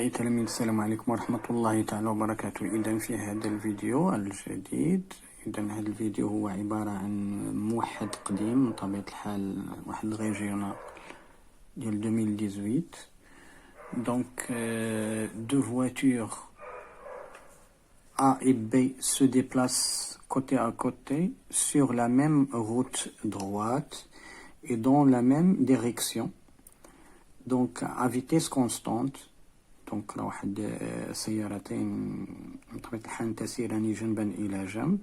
أعزائي التلاميذ، السلام عليكم ورحمة الله تعالى وبركاته. إذا في هذا الفيديو الجديد، هذا الفيديو هو عبارة عن موحد قديم من طبيعة الحال، واحد الريجيونال ديال 2018. Donc deux voitures A et B se déplacent côté à côté sur la même route droite et dans la même direction, donc à vitesse constante. دونك راه واحد سيارتين من طبيعة الحال تسيران جنبا إلى جنب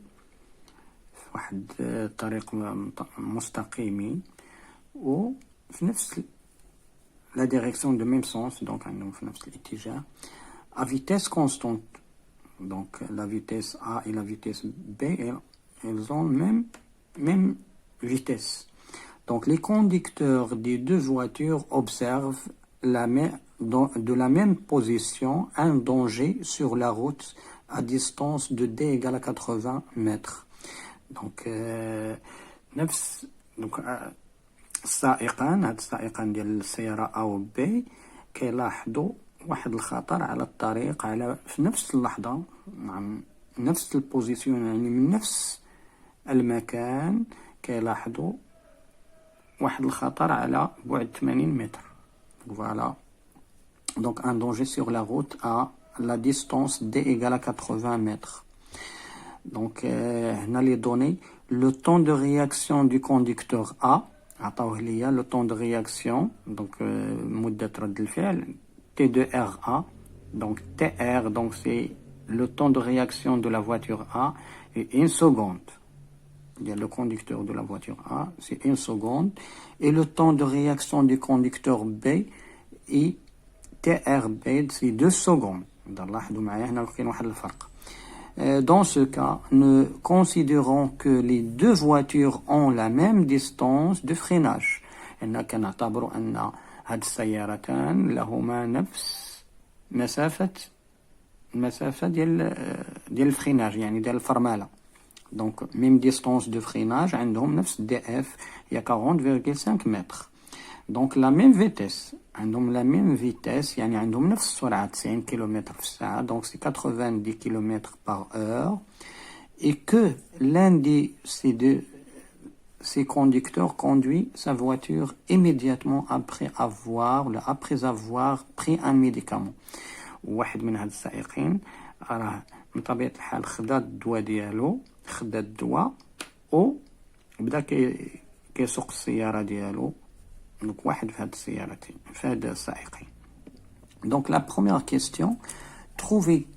في واحد طريق مستقيم وفي نفس لا ديريكسيون دو ميم سونس، دونك عندهم في نفس الاتجاه à vitesse constante. Donc la vitesse A et la vitesse B, elles ont même vitesse. Donc les conducteurs des deux voitures observent de la même position un danger sur la route à distance de D égale à 80 mètres. Donc السائقان ديال السيارة A و B كيلاحظوا واحد الخطر على الطريق في نفس اللحظة، نفس البوزيسيون، يعني من نفس المكان كيلاحظوا واحد الخطر على بعد 80 متر. Voilà. Donc un danger sur la route à la distance D égale à 80 mètres. Donc هنا les données, le temps de réaction du conducteur A, عطاوه ليا le temps de réaction, donc مدة رد الفعل T2RA, donc TR, donc c'est le temps de réaction de la voiture A, et une seconde. Il y a le conducteur de la voiture A, c'est une seconde, et le temps de réaction du conducteur B et TRB, c'est 2 secondes. Dans ce cas, nous considérons que les deux voitures ont la même distance de freinage. كنعتبروا أن هاد السيارتان لهما نفس مسافة ديال الفريناج، يعني ديال الفرملة. Donc même distance de freinage عندهم نفس DF هي 40,5 متر. Donc la même vitesse، عندهم la même vitesse، يعني عندهم نفس السرعة 90 km في الساعة، donc c'est 90 km par heure, et que l'un de ces conducteurs conduit sa voiture immédiatement après avoir pris un médicament. واحد من هاد السائقين راه من طبيعة الحال خدا الدواء ديالو، خدا الدواء وبدا كيسوق السيارة ديالو. Donc واحد في هاد السيارتين، في هاد السائقين. Donc la première question, trouver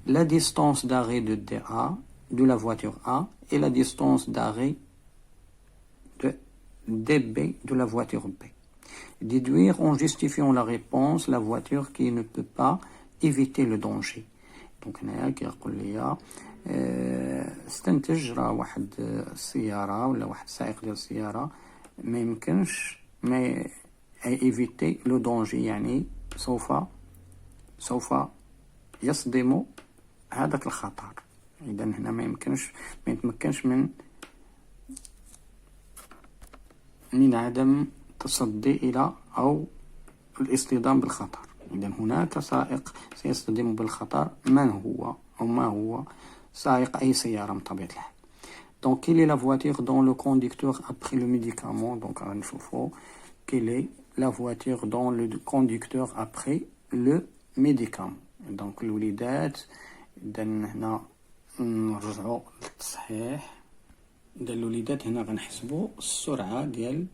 la distance d'arrêt de DA de la voiture A et la distance d'arrêt de DB de la voiture B. Déduire en justifiant la réponse la voiture qui ne peut pas éviter le danger. Donc هنايا كيقول لي استنتج راه واحد السيارة ولا واحد السائق ديال السيارة ما يمكنش ما éviter le danger، يعني سوف يصدم هذاك الخطر. إذا هنا ما يتمكنش من عدم التصدي إلى أو الاصطدام بالخطر. إذا هناك سائق سيصطدم بالخطر، من هو أو ما هو سائق أي سيارة من طبيعة الحال. Donc quelle est la voiture dont le conducteur a pris le médicament? Donc غنشوفو quelle est la voiture dont le conducteur a pris le médicament. Donc الوليدات، إذا هنا نرجعو للتصحيح. إذا الوليدات هنا غنحسبو السرعة ديال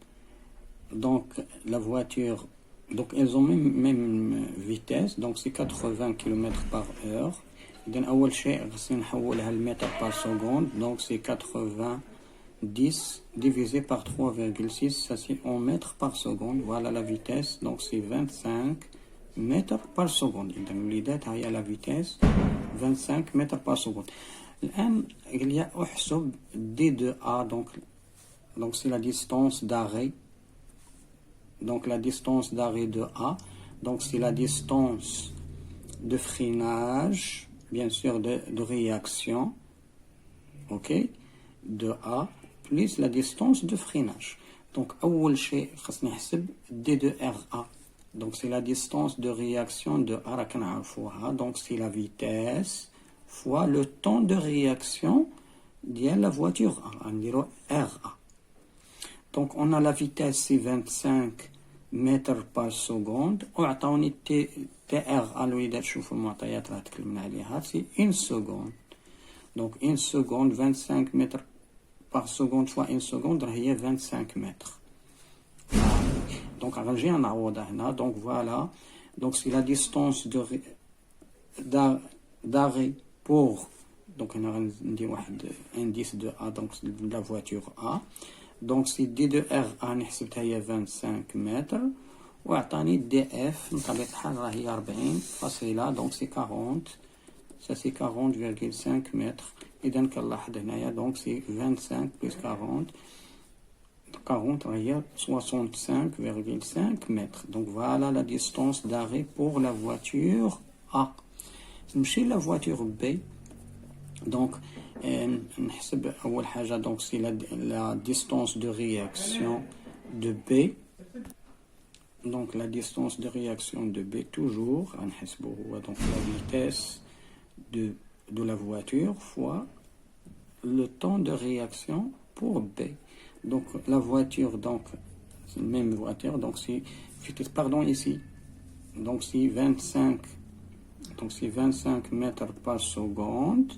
donc la voiture، donc elles ont même vitesse، donc c'est 80 km par heure. إذن أول شيء خصني نحولها لمتر par seconde، donc c'est 90 divisé par 3,6، ça c'est en mètres par seconde. Voilà la vitesse، donc c'est 25 mètres par seconde. إذن وليدات هي la vitesse 25 mètres par seconde. الآن قال لي أحسب D2A، donc c'est la distance d'arrêt. Donc la distance d'arrêt de A, donc c'est la distance de freinage, bien sûr de réaction, ok, de A plus la distance de freinage. Donc أول شيء خصني نحسب D2RA. Donc c'est la distance de réaction de A راك نعرفوها. Donc c'est la vitesse fois le temps de réaction ديال la voiture A. نديرو RA. Donc on a la vitesse c'est 25 mètres par seconde. وعطاوني TR الوليدات شوفوا المعطيات راه تكلمنا عليها c'est 1 seconde. Donc 1 seconde 25 mètres par seconde fois 1 seconde هي 25 mètres. Donc غنجي نعوضها هنا. Donc voilà. Donc c'est la distance d'arrêt pour donc هنا غندير واحد indice de A donc de la voiture A. Donc c'est D de R A حسبتها هي 25 متر وعطاني دي اف بطبيعة الحال راه هي 40 فاصلة donc c'est 40 ça c'est 40,5 mètres. إذا كنلاحظ هنايا donc c'est 25 plus 40 40 هي 65,5 mètres. Donc voilà la distance d'arrêt pour la voiture A. نمشي la voiture B. Donc نحسب أول حاجة donc c'est la distance de réaction de B. Donc la distance de réaction de B toujours غنحسبو هو donc la vitesse de la voiture fois le temps de réaction pour B. Donc la voiture, donc c'est la même voiture, donc c'est pardon ici, donc c'est 25, donc c'est 25 mètres par seconde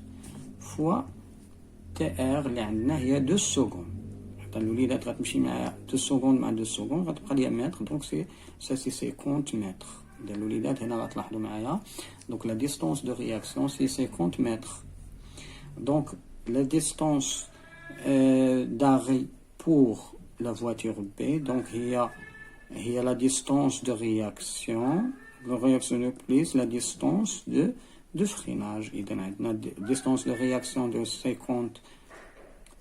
fois TR اللي عندنا هي 2 secondes. حتى الوليدات غتمشي مع 2 secondes مع 2 secondes غتبقى ليا متر. donc c'est ça c'est 50 mètres. الوليدات هنا غتلاحظوا معايا donc la distance de réaction c'est 50 mètres. Donc la distance d'arrêt pour la voiture B, donc il y a la distance de réaction plus la distance de freinage. Il y a une distance de réaction de 50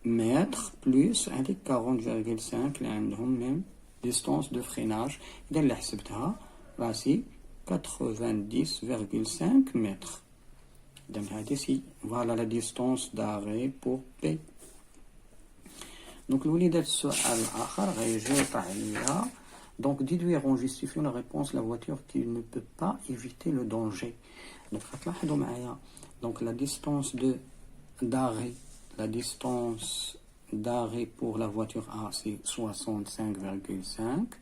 mètres plus 40,5 اللي عندهم même distance de freinage. إذا اللي حسبتها راسي 90,5 mètres. Donc ici, voilà la distance d'arrêt pour B. Donc الوليدات السؤال الآخر غيجي يطرح عليا donc déduire en justifiant la réponse la voiture qui ne peut pas éviter le danger. Donc غتلاحظوا معايا donc la distance d'arrêt pour la voiture A c'est 65,5.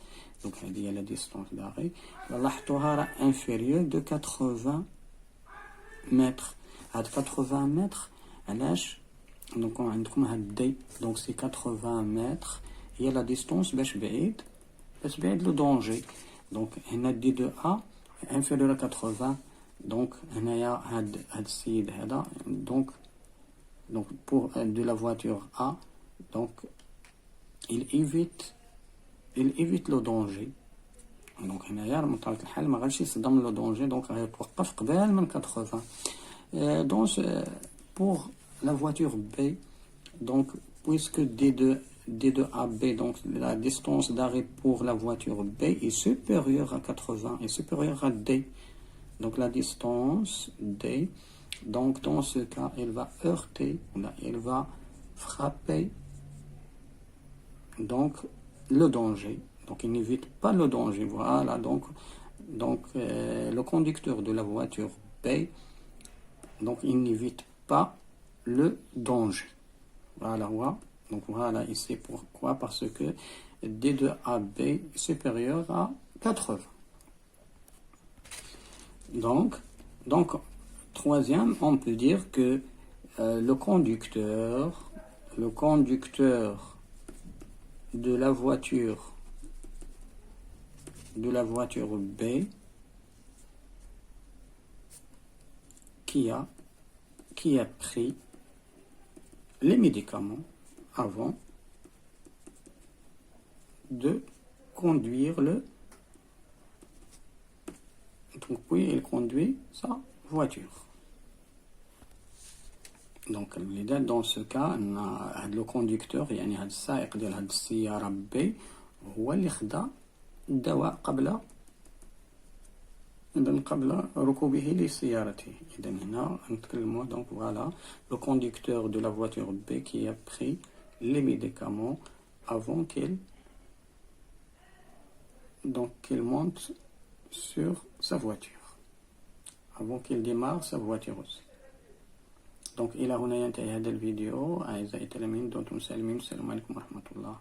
donc هذه هي la distance d'arrêt. لاحظتوها راه inférieure de 80 mètres. هاد 80 mètres علاش donc عندكم هاد دي donc c'est 80 mètres هي la distance باش بعيد le danger. donc هنا دي دو A inférieur à 80 donc هنايا هاد السيد هذا donc pour de la voiture A donc il évite le danger. donc هنايا من طبيعة الحال ما غاديش يصدم لو دونجي donc غيتوقف قبل من 80. donc pour la voiture B donc puisque D2AB donc la distance d'arrêt pour la voiture B est supérieure à 80 et supérieure à D. donc la distance D donc dans ce cas elle va heurter elle va frapper donc le danger. donc il n'évite pas le danger. voilà donc le conducteur de la voiture B donc il n'évite pas le danger. voilà donc voilà ici pourquoi parce que D2AB est supérieur à 80. donc troisième on peut dire que le conducteur de la voiture B qui a pris les médicaments avant de conduire donc puis il conduit sa voiture. donc dans ce cas le conducteur يعني هذا السائق ديال هذه السيارة B هو اللي خدا الدواء قبل ركوبه لسيارته. إذا هنا نتكلموا donc voilà le conducteur de la voiture B qui a pris les médicaments avant qu'il monte sur sa voiture avant qu'il démarre sa voiture aussi. Donc إلى هنا ينتهي هذا الفيديو. أعزائي التلاميذ دمتم سالمين، السلام عليكم ورحمة الله.